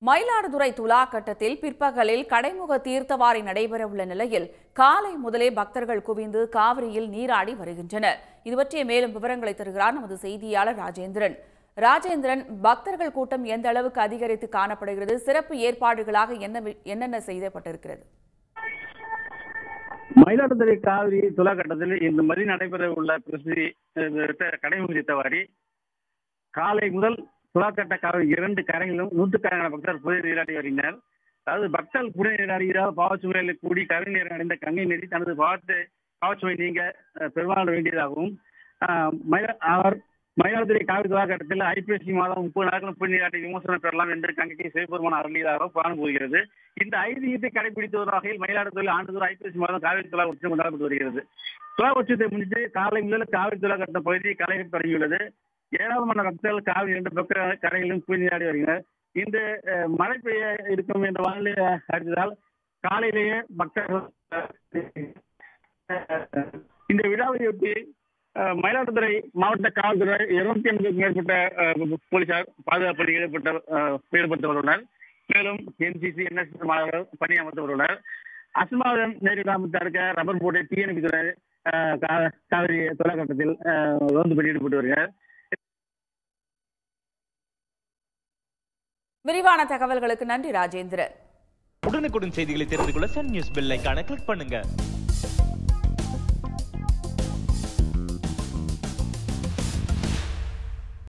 மயிலாடுதுறை துலா கட்டத்தில் பிற்பகலில் கடைமுக தீர்த்தவாரி நடைபெறவுள்ள நிலையில் காலை முதலே பக்தர்கள் குவிந்து காவிரியில் நீராடி வருகின்றனர். இதுபற்றிய மேலும் விவரங்களை தருகிறார் நமது செய்தியாளர் ராஜேந்திரன். பக்தர்கள் கூட்டம் எந்த அளவுக்கு அதிகரித்து காணப்படுகிறது? சிறப்பு ஏற்பாடுகளாக என்னென்ன செய்யப்பட்டிருக்கிறது? மயிலாடுதுறை காவிரி துலா கட்டத்தில் இந்த மாதிரி நடைபெற உள்ள பிரசித்தி கடைமுக தீர்த்தவாரி காலை முதல் துலாக்கட்ட காவிரி இரண்டு கரைகளிலும் நூற்றுக்கணக்கான பக்தர் புதிய நீராடி வருகின்றனர். அதாவது பக்தர்கள் புதிய நீராடுகிறார் பாவச்சுமையில் கூடி கவிதை நீர் அடைந்த கங்கை நதி தனது பாவச்சுமை நீங்க பெருமாள் வேண்டியதாகவும் அவர் மயிலாடுதுறை காவிரி துலாக்கட்டத்தில் ஐப்பசி மாதம் 30 நாட்களும் புதிய நீராட்டி விமோசனம் பெறலாம் என்று கங்கைக்கு சிவபெருமான் அருளியதாக புராணம் கூறுகிறது. இந்த ஐதீகத்தை கடைபிடித்து வரும் வகையில் மயிலாடுதுறையில் ஆண்டுதோறும் ஐப்பசி மாதம் காவிரி துலா உற்சவம் கொண்டாடப்பட்டு வருகிறது. துலா உற்சவத்தை முன்னிட்டு காலை முதல் காவிரி துலா கட்ட பகுதி கலையில் தொடங்கியுள்ளது. ஏராளமான பக்தர்கள் காவிரி இரண்டு பக்க கரைகளிலும் புதிய நீராடி வருகின்றனர். இந்த மழை பெய்ய இருக்கும் என்ற வானிலை அறிந்ததால் காலையிலேயே பக்தர்கள் இந்த விழாவையொட்டி மயிலாடுதுறை மாவட்ட காவல்துறை 280க்கும் மேற்பட்ட போலீசார் பாதுகாப்பு பணியில் ஈடுபடுத்தப்பட்டுள்ளனர். மேலும் NCC NSS மாணவர்கள் பணியமர்த்தப்பட்டுள்ளனர். அசம்பாவிதம் நேரிடாமல் தடுக்க ரப்பர் போட்டை தீயணைப்பு துறை காவிரி துலாக்கட்டத்தில் ரோந்து பணி ஈடுபட்டு வருகிறார். விரிவான தகவல்களுக்கு நன்றி ராஜேந்திரன். உடனுக்குடன் செய்திகளை தெரிந்து கொள்ள சன் நியூஸ் பெல் ஐகானை கிளிக் பண்ணுங்க.